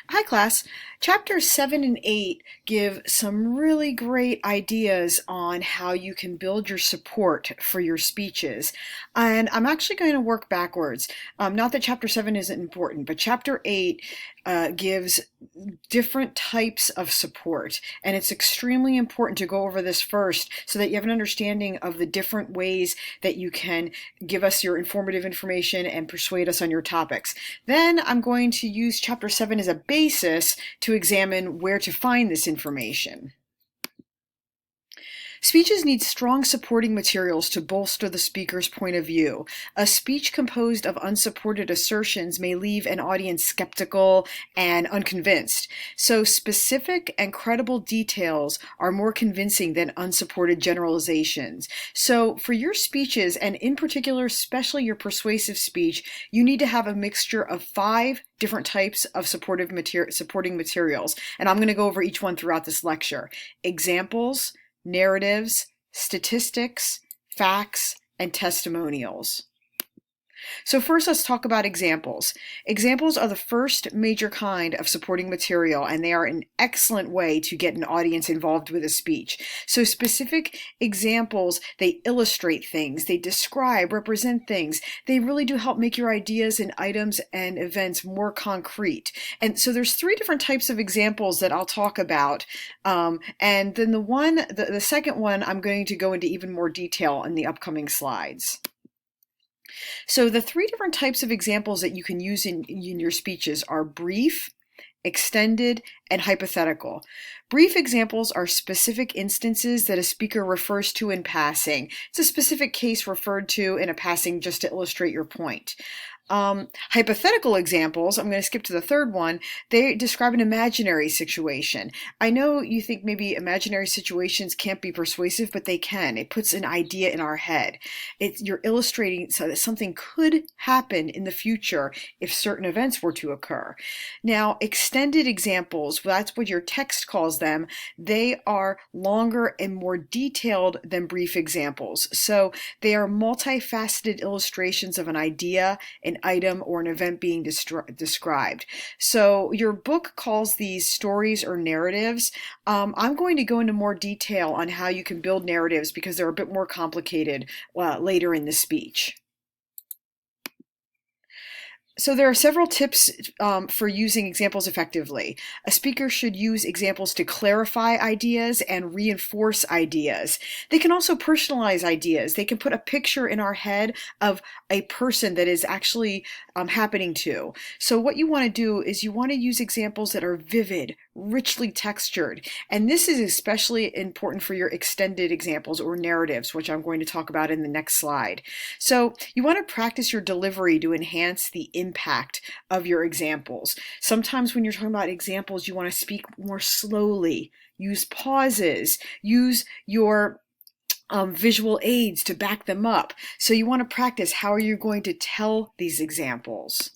Hi class. Chapters 7 and 8 give some really great ideas on how you can build your support for your speeches. And I'm actually going to work backwards. Not that chapter 7 isn't important, but chapter 8 gives different types of support. And it's extremely important to go over this first so that you have an understanding of the different ways that you can give us your informative information and persuade us on your topics. Then I'm going to use chapter 7 as a basis to examine where to find this information. Speeches need strong supporting materials to bolster the speaker's point of view. A speech composed of unsupported assertions may leave an audience skeptical and unconvinced. So specific and credible details are more convincing than unsupported generalizations. So for your speeches, and in particular, especially your persuasive speech, you need to have a mixture of 5 different types of supporting materials. And I'm going to go over each one throughout this lecture. Examples, narratives, statistics, facts, and testimonials. So first, let's talk about examples. Examples are the first major kind of supporting material, and they are an excellent way to get an audience involved with a speech. So specific examples, they illustrate things, they describe, represent things. They really do help make your ideas and items and events more concrete. And so there's 3 different types of examples that I'll talk about. And then the second one, I'm going to go into even more detail in the upcoming slides. So the 3 different types of examples that you can use in your speeches are brief, extended, and hypothetical. Brief examples are specific instances that a speaker refers to in passing. It's a specific case referred to in a passing just to illustrate your point. Hypothetical examples, I'm going to skip to the third one, they describe an imaginary situation. I know you think maybe imaginary situations can't be persuasive, but they can. It puts an idea in our head. You're illustrating so that something could happen in the future if certain events were to occur. Now, extended examples, well, that's what your text calls them. They are longer and more detailed than brief examples. So they are multifaceted illustrations of an idea, an item, or an event being described. So your book calls these stories or narratives. I'm going to go into more detail on how you can build narratives because they're a bit more complicated later in the speech. So there are several tips for using examples effectively. A speaker should use examples to clarify ideas and reinforce ideas. They can also personalize ideas. They can put a picture in our head of a person that is actually happening to. So what you want to do is you want to use examples that are vivid, richly textured. And this is especially important for your extended examples or narratives, which I'm going to talk about in the next slide. So you want to practice your delivery to enhance the impact of your examples. Sometimes when you're talking about examples, you want to speak more slowly, use pauses, use your visual aids to back them up. So you want to practice how are you going to tell these examples.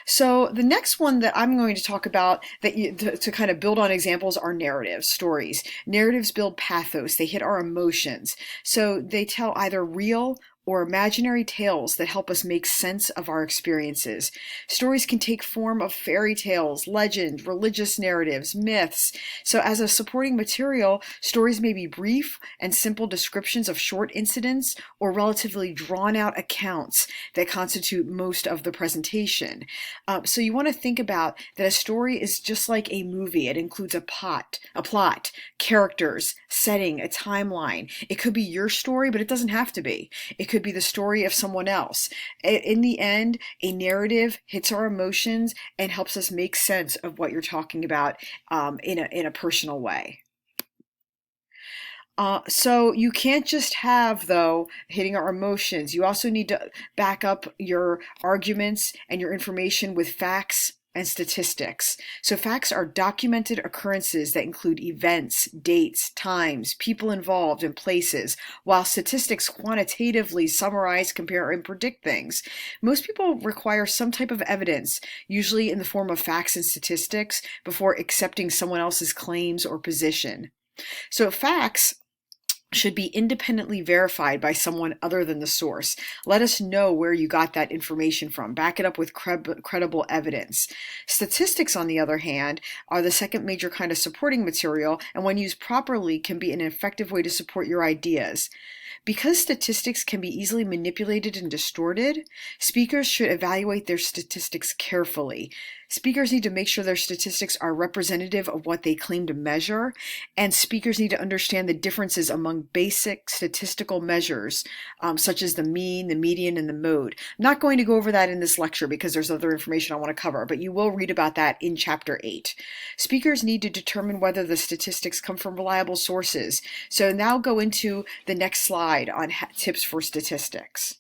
So the next one that I'm going to talk about to kind of build on examples are narratives, stories. Narratives build pathos. They hit our emotions. So they tell either real or imaginary tales that help us make sense of our experiences. Stories can take form of fairy tales, legend, religious narratives, myths. So as a supporting material, stories may be brief and simple descriptions of short incidents or relatively drawn-out accounts that constitute most of the presentation. So you want to think about that a story is just like a movie. It includes a plot, characters, setting, a timeline. It could be your story, but it doesn't have to be. It could be the story of someone else. In the end, a narrative hits our emotions and helps us make sense of what you're talking about in a personal way. So you can't just have, though, hitting our emotions. You also need to back up your arguments and your information with facts and statistics. So facts are documented occurrences that include events, dates, times, people involved, and places, while statistics quantitatively summarize, compare, and predict things. Most people require some type of evidence, usually in the form of facts and statistics, before accepting someone else's claims or position. So facts should be independently verified by someone other than the source. Let us know where you got that information from. Back it up with credible evidence. Statistics, on the other hand, are the second major kind of supporting material, and when used properly can be an effective way to support your ideas. Because statistics can be easily manipulated and distorted, speakers should evaluate their statistics carefully. Speakers need to make sure their statistics are representative of what they claim to measure, and speakers need to understand the differences among basic statistical measures, such as the mean, the median, and the mode. I'm not going to go over that in this lecture because there's other information I want to cover, but you will read about that in Chapter 8. Speakers need to determine whether the statistics come from reliable sources. So now go into the next slide on tips for statistics.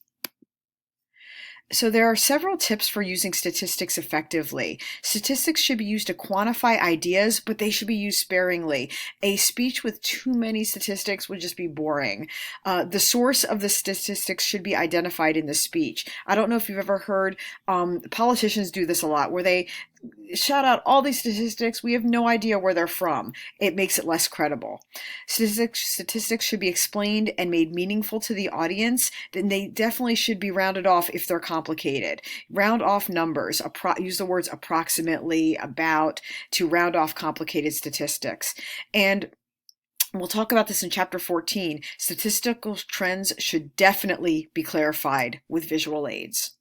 So there are several tips for using statistics effectively. Statistics should be used to quantify ideas, but they should be used sparingly. A speech with too many statistics would just be boring. The source of the statistics should be identified in the speech. I don't know if you've ever heard, politicians do this a lot, where they shout out all these statistics. We have no idea where they're from. It makes it less credible. Statistics should be explained and made meaningful to the audience. Then they definitely should be rounded off if they're complicated. Round off numbers. Use the words approximately, about, to round off complicated statistics. And we'll talk about this in Chapter 14. Statistical trends should definitely be clarified with visual aids.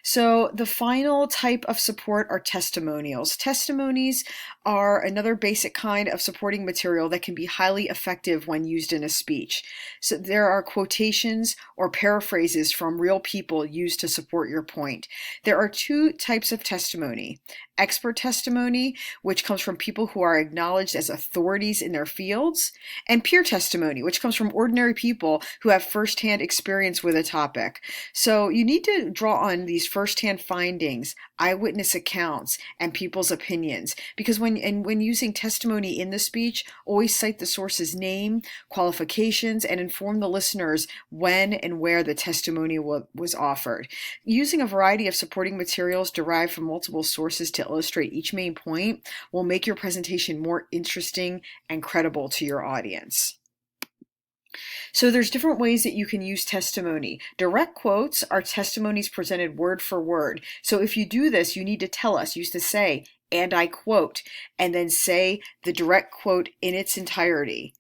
So the final type of support are testimonials. Testimonies are another basic kind of supporting material that can be highly effective when used in a speech. So there are quotations or paraphrases from real people used to support your point. There are two types of testimony. Expert testimony, which comes from people who are acknowledged as authorities in their fields, and peer testimony, which comes from ordinary people who have firsthand experience with a topic. So you need to draw on these firsthand findings, eyewitness accounts, and people's opinions, because when using testimony in the speech, always cite the source's name, qualifications, and inform the listeners when and where the testimony was offered. Using a variety of supporting materials derived from multiple sources to illustrate each main point will make your presentation more interesting and credible to your audience. So there's different ways that you can use testimony. Direct quotes are testimonies presented word for word. So if you do this, you need to tell us, you used to say, and I quote, and then say the direct quote in its entirety.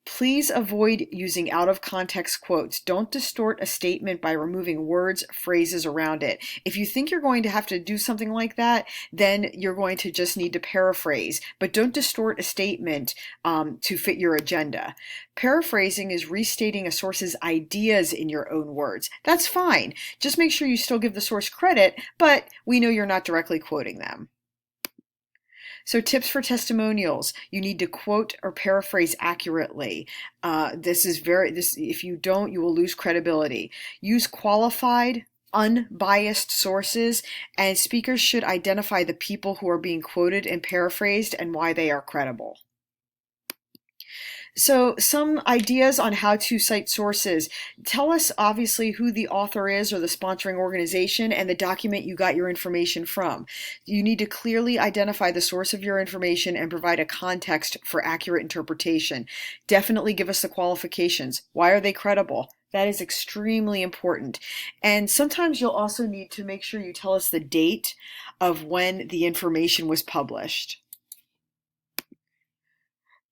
Please avoid using out-of-context quotes. Don't distort a statement by removing words, phrases around it. If you think you're going to have to do something like that, then you're going to just need to paraphrase. But don't distort a statement to fit your agenda. Paraphrasing is restating a source's ideas in your own words. That's fine. Just make sure you still give the source credit, but we know you're not directly quoting them. So tips for testimonials: you need to quote or paraphrase accurately. If you don't, you will lose credibility. Use qualified, unbiased sources, and speakers should identify the people who are being quoted and paraphrased and why they are credible. So some ideas on how to cite sources. Tell us obviously who the author is or the sponsoring organization and the document you got your information from. You need to clearly identify the source of your information and provide a context for accurate interpretation. Definitely give us the qualifications. Why are they credible? That is extremely important. And sometimes you'll also need to make sure you tell us the date of when the information was published.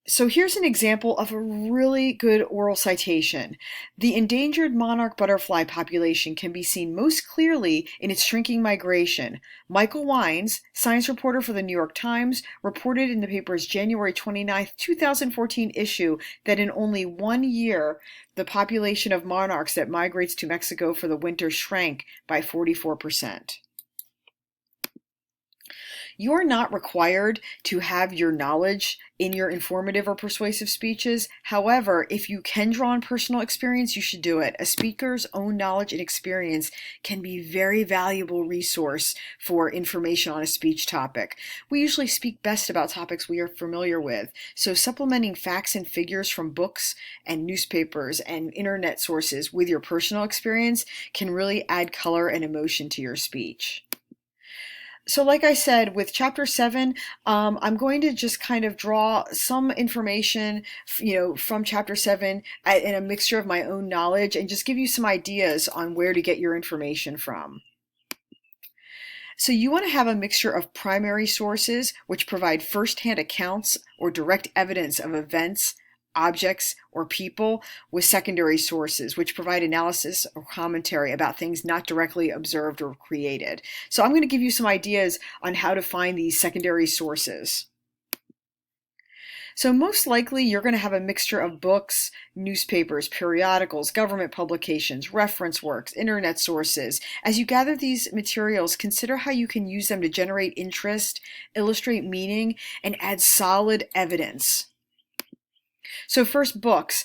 So here's an example of a really good oral citation. The endangered monarch butterfly population can be seen most clearly in its shrinking migration. Michael Wines, science reporter for the New York Times, reported in the paper's January 29, 2014 issue that in only 1 year, the population of monarchs that migrates to Mexico for the winter shrank by 44%. You're not required to have your knowledge in your informative or persuasive speeches. However, if you can draw on personal experience, you should do it. A speaker's own knowledge and experience can be a very valuable resource for information on a speech topic. We usually speak best about topics we are familiar with, so supplementing facts and figures from books and newspapers and internet sources with your personal experience can really add color and emotion to your speech. So like I said, with chapter 7, I'm going to just kind of draw some information, from chapter 7 in a mixture of my own knowledge and just give you some ideas on where to get your information from. So you want to have a mixture of primary sources, which provide firsthand accounts or direct evidence of events, objects, or people, with secondary sources, which provide analysis or commentary about things not directly observed or created. So I'm going to give you some ideas on how to find these secondary sources. So most likely you're going to have a mixture of books, newspapers, periodicals, government publications, reference works, internet sources. As you gather these materials, consider how you can use them to generate interest, illustrate meaning, and add solid evidence. So first, books.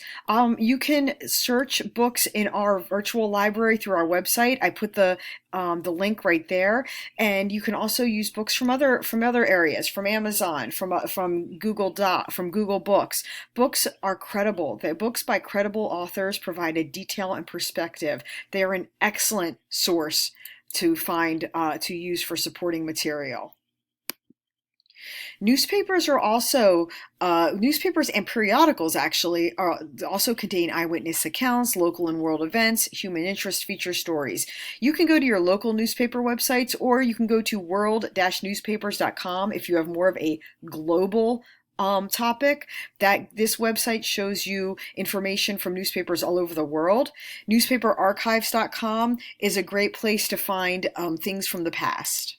You can search books in our virtual library through our website. I put the link right there, and you can also use books from other areas, from Amazon, from Google Books. Books are credible. The books by credible authors provide a detail and perspective. They are an excellent source to find to use for supporting material. Newspapers and periodicals actually also contain eyewitness accounts, local and world events, human interest feature stories. You can go to your local newspaper websites, or you can go to world-newspapers.com if you have more of a global topic. That this website shows you information from newspapers all over the world. Newspaperarchives.com is a great place to find things from the past.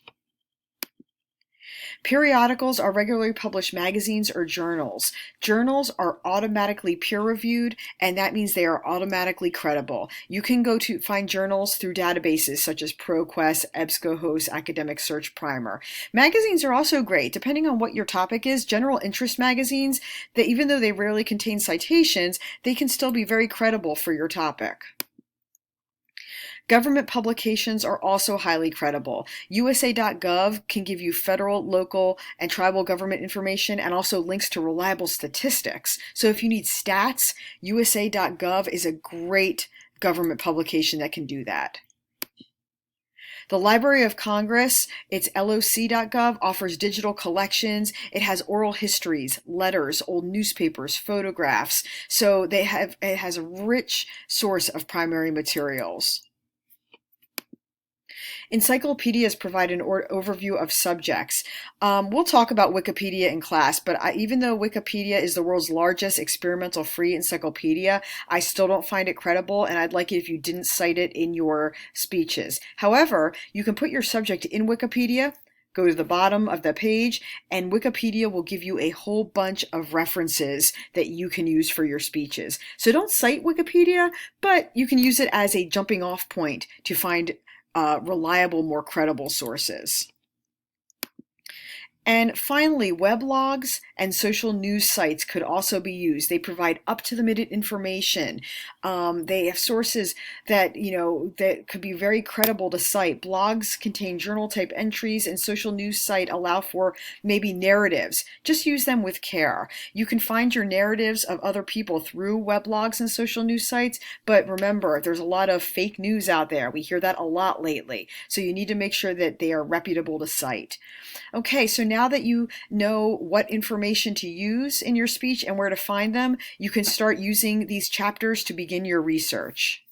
Periodicals are regularly published magazines or journals. Journals are automatically peer-reviewed, and that means they are automatically credible. You can go to find journals through databases such as ProQuest, EBSCOhost, Academic Search Primer. Magazines are also great. Depending on what your topic is, general interest magazines, that even though they rarely contain citations, they can still be very credible for your topic. Government publications are also highly credible. USA.gov can give you federal, local, and tribal government information, and also links to reliable statistics. So if you need stats, USA.gov is a great government publication that can do that. The Library of Congress, it's loc.gov, offers digital collections. It has oral histories, letters, old newspapers, photographs. So it has a rich source of primary materials. Encyclopedias provide an overview of subjects. We'll talk about Wikipedia in class, but even though Wikipedia is the world's largest experimental free encyclopedia, I still don't find it credible, and I'd like it if you didn't cite it in your speeches. However, you can put your subject in Wikipedia, go to the bottom of the page, and Wikipedia will give you a whole bunch of references that you can use for your speeches. So don't cite Wikipedia, but you can use it as a jumping off point to find reliable, more credible sources. And finally, weblogs and social news sites could also be used. They provide up-to-the-minute information. They have sources that, that could be very credible to cite. Blogs contain journal-type entries, and social news site allow for maybe narratives. Just use them with care. You can find your narratives of other people through weblogs and social news sites, but remember, there's a lot of fake news out there. We hear that a lot lately. So you need to make sure that they are reputable to cite. Okay, so now that you know what information to use in your speech and where to find them, you can start using these chapters to begin your research.